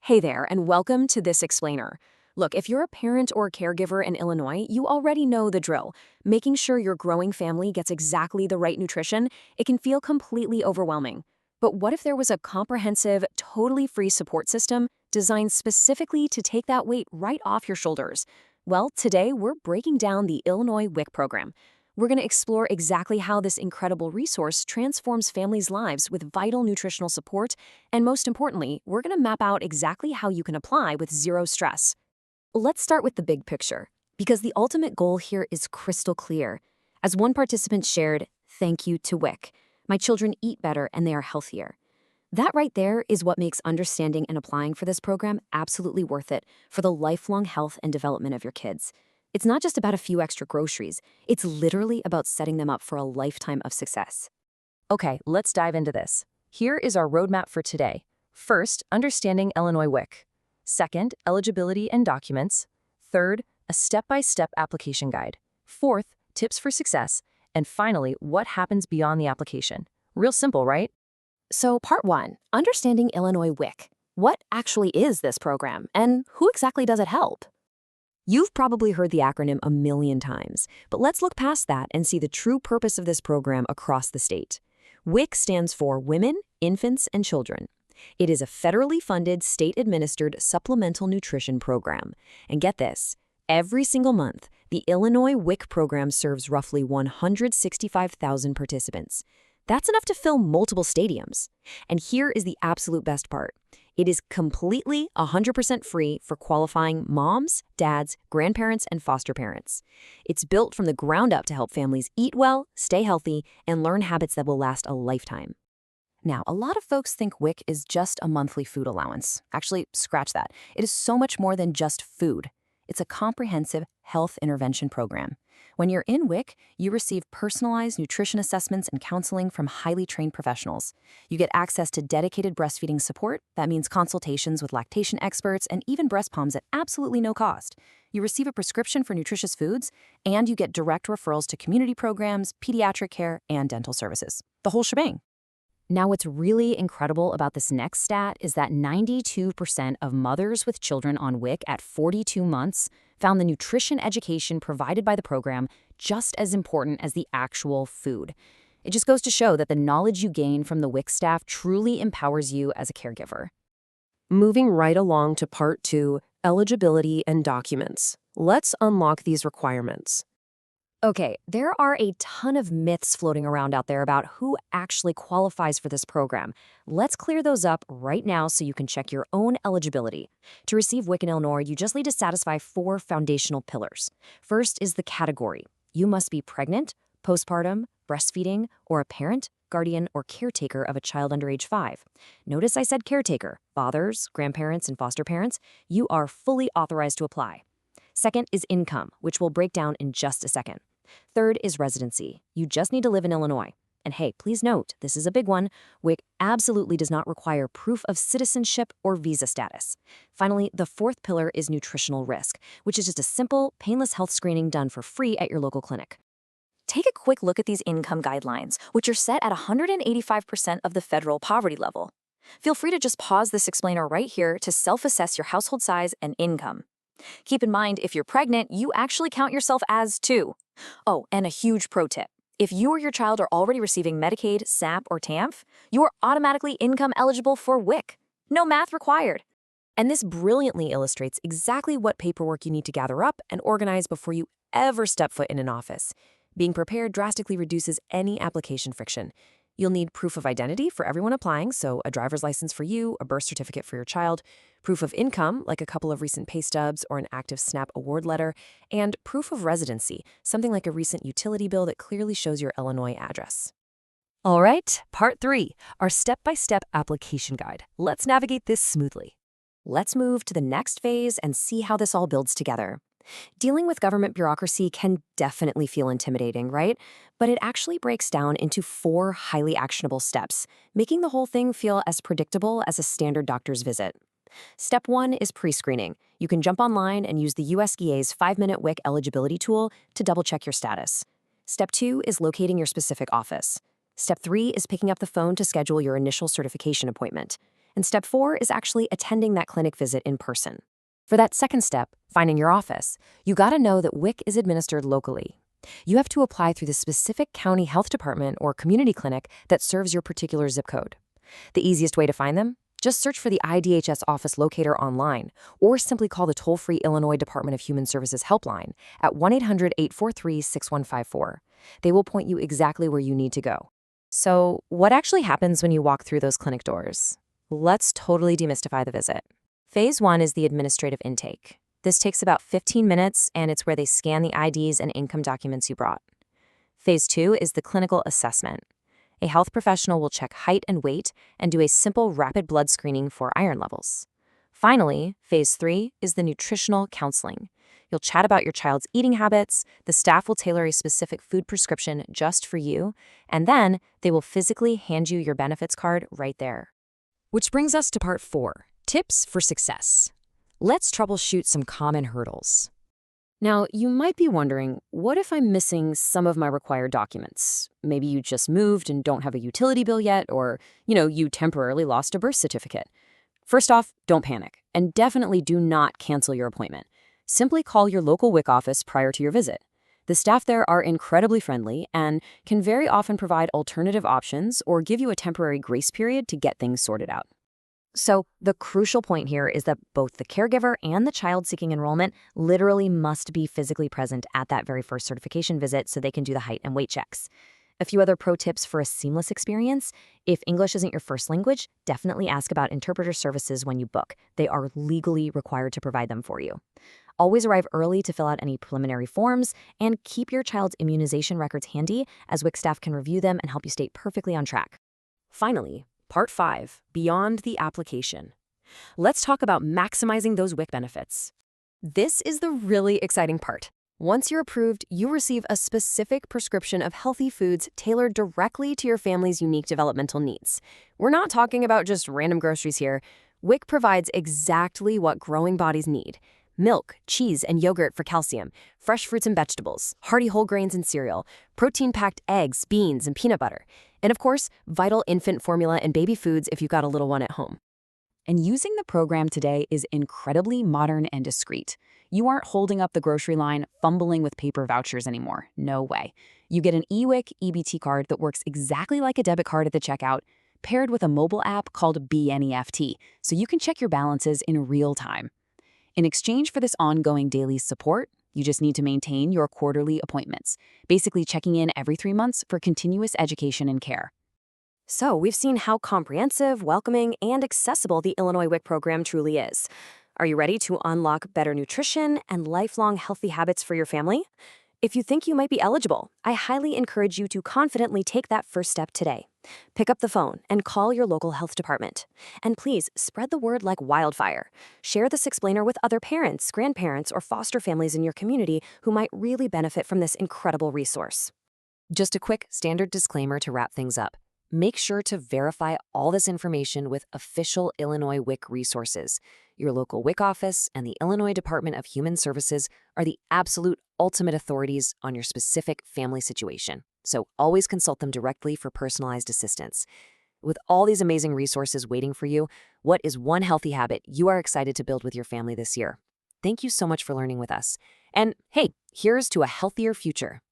Hey there, and welcome to This Explainer. Look, if you're a parent or a caregiver in Illinois, you already know the drill. Making sure your growing family gets exactly the right nutrition, it can feel completely overwhelming. But what if there was a comprehensive, totally free support system designed specifically to take that weight right off your shoulders? Well, today we're breaking down the Illinois WIC program. We're going to explore exactly how this incredible resource transforms families' lives with vital nutritional support, and most importantly, we're going to map out exactly how you can apply with zero stress. Let's start with the big picture, because the ultimate goal here is crystal clear. As one participant shared, "Thank you to WIC. My children eat better and they are healthier." That right there is what makes understanding and applying for this program absolutely worth it for the lifelong health and development of your kids. It's not just about a few extra groceries. It's literally about setting them up for a lifetime of success. Okay, let's dive into this. Here is our roadmap for today. First, understanding Illinois WIC. Second, eligibility and documents. Third, a step-by-step application guide. Fourth, tips for success. And finally, what happens beyond the application. Real simple, right? So, part one, understanding Illinois WIC. What actually is this program, and who exactly does it help? You've probably heard the acronym a million times, but let's look past that and see the true purpose of this program across the state. WIC stands for Women, Infants, and Children. It is a federally funded, state-administered supplemental nutrition program. And get this, every single month, the Illinois WIC program serves roughly 165,000 participants. That's enough to fill multiple stadiums. And here is the absolute best part. It is completely 100% free for qualifying moms, dads, grandparents, and foster parents. It's built from the ground up to help families eat well, stay healthy, and learn habits that will last a lifetime. Now, a lot of folks think WIC is just a monthly food allowance. Actually, scratch that. It is so much more than just food. It's a comprehensive health intervention program. When you're in WIC, you receive personalized nutrition assessments and counseling from highly trained professionals. You get access to dedicated breastfeeding support. That means consultations with lactation experts and even breast pumps at absolutely no cost. You receive a prescription for nutritious foods, and you get direct referrals to community programs, pediatric care, and dental services. The whole shebang. Now, what's really incredible about this next stat is that 92% of mothers with children on WIC at 42 months found the nutrition education provided by the program just as important as the actual food. It just goes to show that the knowledge you gain from the WIC staff truly empowers you as a caregiver. Moving right along to part two, eligibility and documents. Let's unlock these requirements. Okay, there are a ton of myths floating around out there about who actually qualifies for this program. Let's clear those up right now so you can check your own eligibility. To receive WIC in Illinois, you just need to satisfy 4 foundational pillars. First is the category. You must be pregnant, postpartum, breastfeeding, or a parent, guardian, or caretaker of a child under age 5. Notice I said caretaker. Fathers, grandparents, and foster parents, you are fully authorized to apply. Second is income, which we'll break down in just a second. Third is residency. You just need to live in Illinois. And hey, please note, this is a big one. WIC absolutely does not require proof of citizenship or visa status. Finally, the fourth pillar is nutritional risk, which is just a simple, painless health screening done for free at your local clinic. Take a quick look at these income guidelines, which are set at 185% of the federal poverty level. Feel free to just pause this explainer right here to self-assess your household size and income. Keep in mind, if you're pregnant, you actually count yourself as 2. Oh, and a huge pro tip. If you or your child are already receiving Medicaid, SNAP, or TANF, you are automatically income eligible for WIC. No math required. And this brilliantly illustrates exactly what paperwork you need to gather up and organize before you ever step foot in an office. Being prepared drastically reduces any application friction. You'll need proof of identity for everyone applying, so a driver's license for you, a birth certificate for your child, proof of income, like a couple of recent pay stubs or an active SNAP award letter, and proof of residency, something like a recent utility bill that clearly shows your Illinois address. All right, part 3, our step-by-step application guide. Let's navigate this smoothly. Let's move to the next phase and see how this all builds together. Dealing with government bureaucracy can definitely feel intimidating, right? But it actually breaks down into 4 highly actionable steps, making the whole thing feel as predictable as a standard doctor's visit. Step 1 is pre-screening. You can jump online and use the USDA's 5-minute WIC eligibility tool to double-check your status. Step 2 is locating your specific office. Step 3 is picking up the phone to schedule your initial certification appointment. And step 4 is actually attending that clinic visit in person. For that second step, finding your office, you gotta know that WIC is administered locally. You have to apply through the specific county health department or community clinic that serves your particular zip code. The easiest way to find them? Just search for the IDHS office locator online or simply call the toll-free Illinois Department of Human Services helpline at 1-800-843-6154. They will point you exactly where you need to go. So, what actually happens when you walk through those clinic doors? Let's totally demystify the visit. Phase 1 is the administrative intake. This takes about 15 minutes, and it's where they scan the IDs and income documents you brought. Phase 2 is the clinical assessment. A health professional will check height and weight and do a simple rapid blood screening for iron levels. Finally, Phase 3 is the nutritional counseling. You'll chat about your child's eating habits, the staff will tailor a specific food prescription just for you, and then they will physically hand you your benefits card right there. Which brings us to part 4, tips for success. Let's troubleshoot some common hurdles. Now, you might be wondering, what if I'm missing some of my required documents? Maybe you just moved and don't have a utility bill yet, or, you temporarily lost a birth certificate. First off, don't panic, and definitely do not cancel your appointment. Simply call your local WIC office prior to your visit. The staff there are incredibly friendly and can very often provide alternative options or give you a temporary grace period to get things sorted out. So, the crucial point here is that both the caregiver and the child seeking enrollment literally must be physically present at that very first certification visit so they can do the height and weight checks. A few other pro tips for a seamless experience: if English isn't your first language, definitely ask about interpreter services when you book. They are legally required to provide them for you. Always arrive early to fill out any preliminary forms, and keep your child's immunization records handy, as WIC staff can review them and help you stay perfectly on track. Finally, Part 5, Beyond the Application. Let's talk about maximizing those WIC benefits. This is the really exciting part. Once you're approved, you receive a specific prescription of healthy foods tailored directly to your family's unique developmental needs. We're not talking about just random groceries here. WIC provides exactly what growing bodies need: milk, cheese, and yogurt for calcium, fresh fruits and vegetables, hearty whole grains and cereal, protein-packed eggs, beans, and peanut butter, and of course, vital infant formula and baby foods if you've got a little one at home. And using the program today is incredibly modern and discreet. You aren't holding up the grocery line, fumbling with paper vouchers anymore. No way. You get an eWIC EBT card that works exactly like a debit card at the checkout, paired with a mobile app called BNEFT, so you can check your balances in real time. In exchange for this ongoing daily support, you just need to maintain your quarterly appointments, basically checking in every 3 months for continuous education and care. So, we've seen how comprehensive, welcoming, and accessible the Illinois WIC program truly is. Are you ready to unlock better nutrition and lifelong healthy habits for your family? If you think you might be eligible, I highly encourage you to confidently take that first step today. Pick up the phone and call your local health department. And please spread the word like wildfire. Share this explainer with other parents, grandparents, or foster families in your community who might really benefit from this incredible resource. Just a quick standard disclaimer to wrap things up. Make sure to verify all this information with official Illinois WIC resources. Your local WIC office and the Illinois Department of Human Services are the absolute ultimate authorities on your specific family situation. So always consult them directly for personalized assistance. With all these amazing resources waiting for you, what is one healthy habit you are excited to build with your family this year? Thank you so much for learning with us. And hey, here's to a healthier future.